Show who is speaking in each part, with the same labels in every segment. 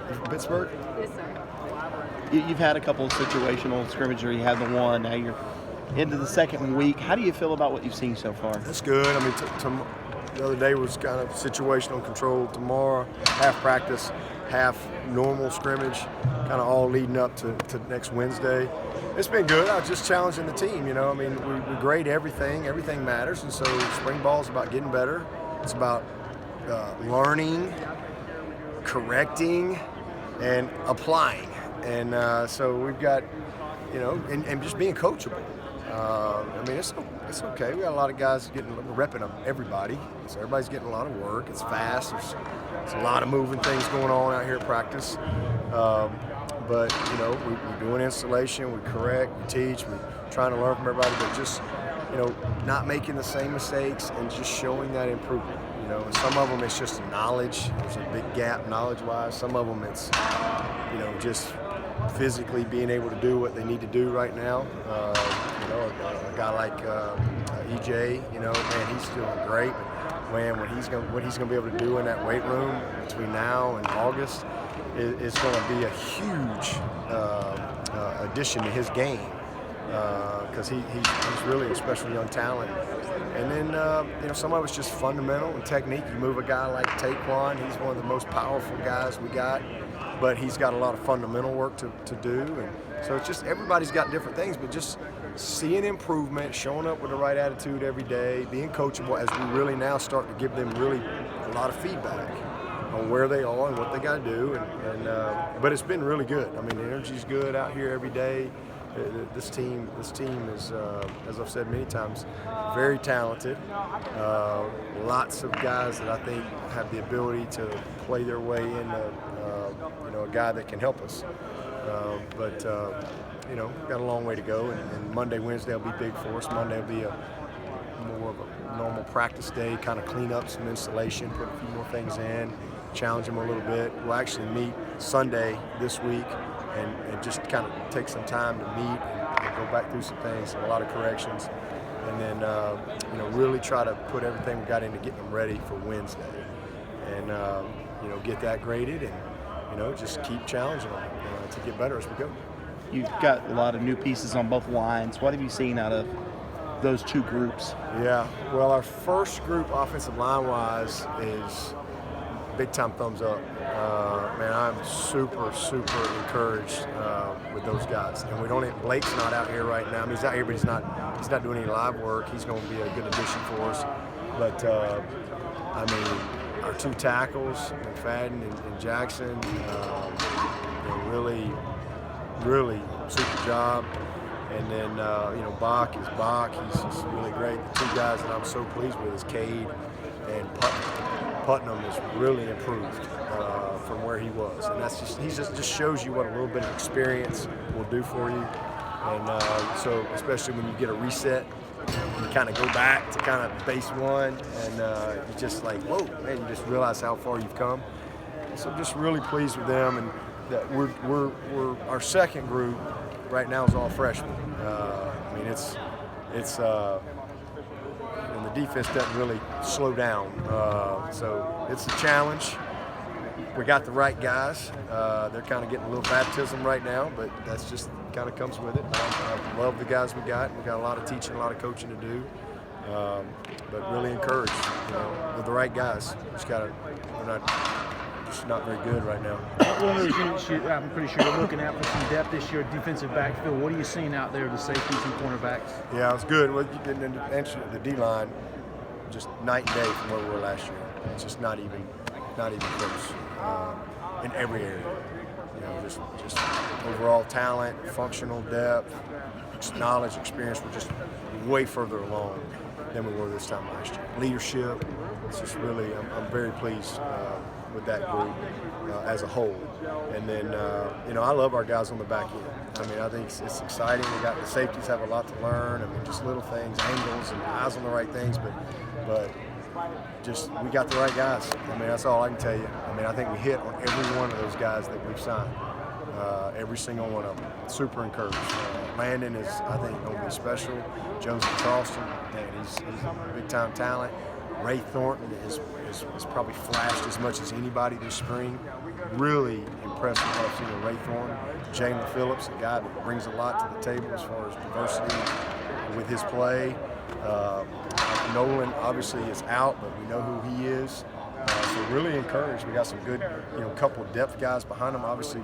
Speaker 1: You from Pittsburgh?
Speaker 2: Yes, sir.
Speaker 3: You've had a couple of situational scrimmages. You had the one. Now you're into the second week. How do you feel about what you've seen so far?
Speaker 1: That's good. I mean, the other day was kind of situational control. Tomorrow, half practice, half normal scrimmage, kind of all leading up to next Wednesday. It's been good. I was just challenging the team, you know. I mean, we grade everything. Everything matters. And so spring ball is about getting better. It's about learning, correcting, and applying. And so we've got, you know, and just being coachable. I mean, it's okay. We got a lot of guys repping up everybody. So everybody's getting a lot of work. It's fast. There's a lot of moving things going on out here at practice. But, you know, we're doing installation, we correct, we teach, we're trying to learn from everybody, but just, you know, not making the same mistakes and just showing that improvement. You know, some of them it's just knowledge. There's a big gap knowledge-wise. Some of them it's, you know, just physically being able to do what they need to do right now. You know, a guy like EJ, you know, man, he's doing great. But man, what he's gonna be able to do in that weight room between now and August is going to be a huge addition to his game because he's really a special young talent. And then you know, some of it's just fundamental and technique. You move a guy like Taekwon, he's one of the most powerful guys we got, but he's got a lot of fundamental work to do. And so it's just everybody's got different things, but just seeing improvement, showing up with the right attitude every day, being coachable as we really now start to give them really a lot of feedback on where they are and what they got to do, but it's been really good. I mean, the energy's good out here every day. This team is, as I've said many times, very talented. Lots of guys that I think have the ability to play their way into, you know, a guy that can help us. But you know, got a long way to go, and Monday, Wednesday will be big for us. Monday will be more of a normal practice day, kind of clean up some installation, put a few more things in, challenge them a little bit. We'll actually meet Sunday this week and just kind of take some time to meet and go back through some things, a lot of corrections, and then you know, really try to put everything we got into getting them ready for Wednesday, and you know, get that graded, and you know, just keep challenging them to get better as we go.
Speaker 3: You've got a lot of new pieces on both lines. What have you seen out of those two groups?
Speaker 1: Yeah, well, our first group offensive line-wise is big-time thumbs up. Man, I'm super encouraged with those guys. And we don't have, Blake's not out here right now. I mean, he's out here, but he's not doing any live work. He's going to be a good addition for us. But, I mean, our two tackles, McFadden and Jackson, you know, really super job. And then, you know, Bach is Bach. He's just really great. The two guys that I'm so pleased with is Cade and Putnam. Putnam has really improved from where he was. And that's just shows you what a little bit of experience will do for you. And so especially when you get a reset, you kind of go back to kind of base one, and you just like, whoa, man, you just realize how far you've come. So I'm just really pleased with them, and that we're our second group right now is all freshmen. I mean, it's and the defense doesn't really slow down. So it's a challenge. We got the right guys. They're kind of getting a little baptism right now, but that's just kind of comes with it. I love the guys we got. We got a lot of teaching, a lot of coaching to do, but really encouraged, you know, with the right guys. We're not very good right now.
Speaker 4: One of those units I'm pretty sure you're looking at for some depth this year, defensive backfield. What are you seeing out there, the safeties and cornerbacks?
Speaker 1: Yeah, it's good. Well, you didn't mention the D-line, just night and day from where we were last year. It's just not even close in every area. You know, just overall talent, functional depth, knowledge, experience. We're just way further along than we were this time last year. Leadership, it's just really, I'm very pleased with that group as a whole. And then, you know, I love our guys on the back end. I mean, I think it's exciting. The safeties have a lot to learn. I mean, just little things, angles and eyes on the right things, but just we got the right guys. I mean, that's all I can tell you. I mean, I think we hit on every one of those guys that we've signed. Every single one of them. Super encouraged. Landon is, I think, going to be special. Joseph Charleston, man, he's a big-time talent. Ray Thornton is has probably flashed as much as anybody this spring. Really impressed with what I've seen with Ray Thornton. Jalen Phillips, a guy that brings a lot to the table as far as diversity with his play. Nolan obviously is out, but we know who he is. So really encouraged. We got some good, couple of depth guys behind them. Obviously,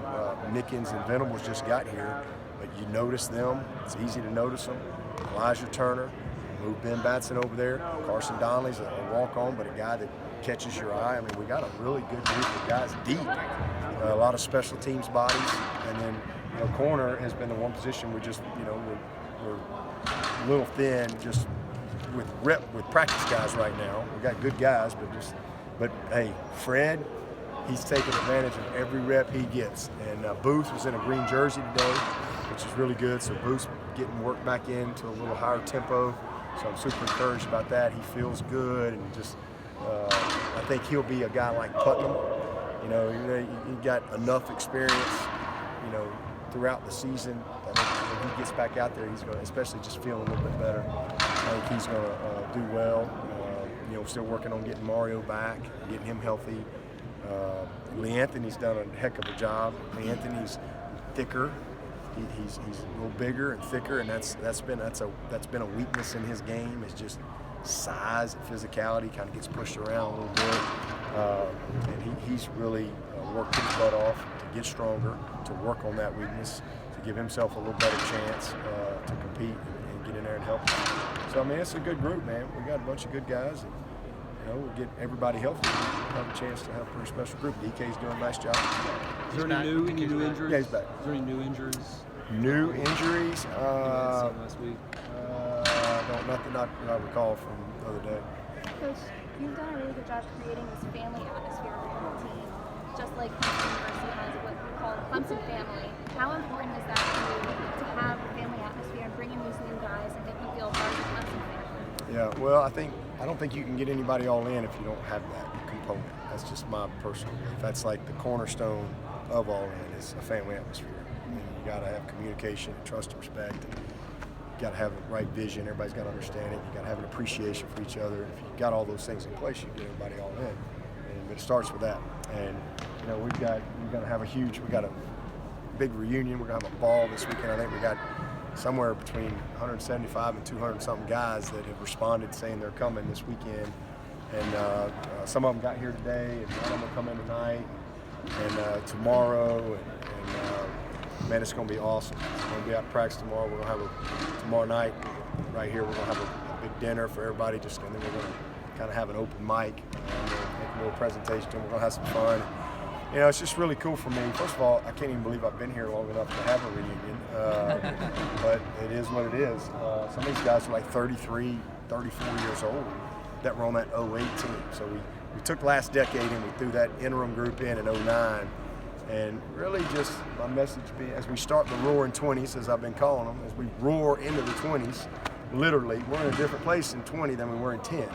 Speaker 1: Nickens and Venables just got here, but you notice them. It's easy to notice them. Elijah Turner, move Ben Batson over there. Carson Donnelly's a walk-on, but a guy that catches your eye. I mean, we got a really good group of guys deep. A lot of special teams bodies, and then corner has been the one position we just, we're a little thin just with practice guys right now. We got good guys, but hey, Fred, he's taking advantage of every rep he gets. And Booth was in a green jersey today, which is really good. So Booth's getting worked back into a little higher tempo. So I'm super encouraged about that. He feels good, and just I think he'll be a guy like Putnam. He got enough experience, throughout the season. I think when he gets back out there, he's going to, especially just feeling a little bit better. I think he's going to do well. Still working on getting Mario back, getting him healthy. Lee Anthony's done a heck of a job. Lee Anthony's thicker. He's a little bigger and thicker, and that's been a weakness in his game. Is just size and physicality. Kind of gets pushed around a little bit, and he's really worked his butt off to get stronger, to work on that weakness, to give himself a little better chance to compete and get in there and help. So I mean, it's a good group, man. We got a bunch of good guys, and we'll get everybody healthy. We'll have a chance to have a pretty special group. DK's doing a nice job.
Speaker 2: Is there any new injuries?
Speaker 1: Yeah, he's back.
Speaker 2: Is there any new injuries?
Speaker 1: New injuries?
Speaker 2: Last week.
Speaker 1: Nothing I recall from the other day.
Speaker 5: Coach, you've done a really good job creating this family atmosphere around the team, just like Clemson University has what we call the Clemson family. How important is that for you to have a family atmosphere and bring in these new guys and make them feel part of the Clemson family?
Speaker 1: Yeah, well, I don't think you can get anybody all in if you don't have that component. That's just my personal belief. That's like the cornerstone of all in is a family atmosphere. And you got to have communication, and trust, and respect. And you got to have the right vision. Everybody's got to understand it. You got to have an appreciation for each other. If you got all those things in place, you get everybody all in. But it starts with that. And we're gonna have we got a big reunion. We're gonna have a ball this weekend. I think we got somewhere between 175 and 200 something guys that have responded saying they're coming this weekend. And some of them got here today, and one of them will come in tonight and tomorrow. And man, it's going to be awesome. We're going to be out practice tomorrow. We're going to have tomorrow night right here. We're going to have a big dinner for everybody. And then we're going to kind of have an open mic, make a little presentation to them. We're going to have some fun. It's just really cool for me. First of all, I can't even believe I've been here long enough to have a reunion, but it is what it is. Some of these guys are like 33, 34 years old that were on that 08 team. So we took last decade and we threw that interim group in 09. And really just my message being, as we start the roaring 20s, as I've been calling them, as we roar into the 20s, literally, we're in a different place in 20 than we were in 10. And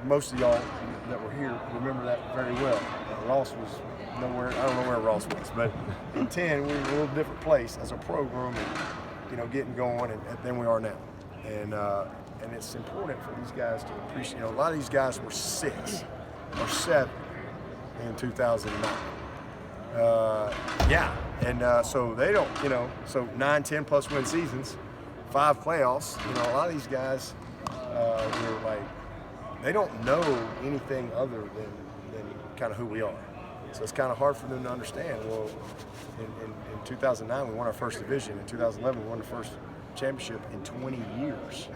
Speaker 1: most of y'all that were here remember that very well. Ross was nowhere, I don't know where Ross was, but in 10, we were in a little different place as a program and, getting going than we are now. And it's important for these guys to appreciate, a lot of these guys were 6 or 7 in 2009. So they don't, so 9, 10 plus win seasons, 5 playoffs, a lot of these guys were like, they don't know anything other than kind of who we are. So it's kind of hard for them to understand. Well, in 2009, we won our first division. In 2011, we won the first championship in 20 years.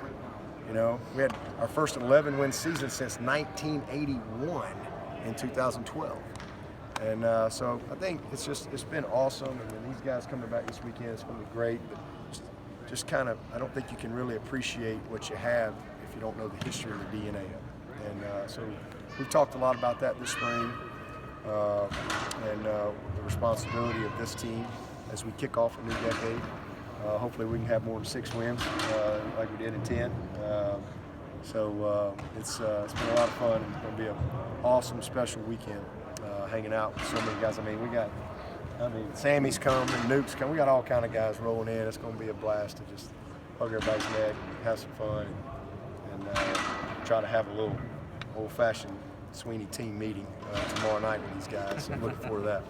Speaker 1: We had our first 11-win season since 1981 in 2012. And so I think it's been awesome. And when these guys coming back this weekend, it's going to be great. But just kind of, I don't think you can really appreciate what you have if you don't know the history or the DNA of it. And so we've talked a lot about that this spring and the responsibility of this team as we kick off a new decade. Hopefully we can have more than 6 wins like we did in 10. It's been a lot of fun. It's going to be an awesome, special weekend hanging out with so many guys. Sammy's coming, Nuke's coming. We got all kind of guys rolling in. It's going to be a blast to just hug everybody's neck, have some fun, and try to have a little old-fashioned Swinney team meeting tomorrow night with these guys. So I'm looking forward to that.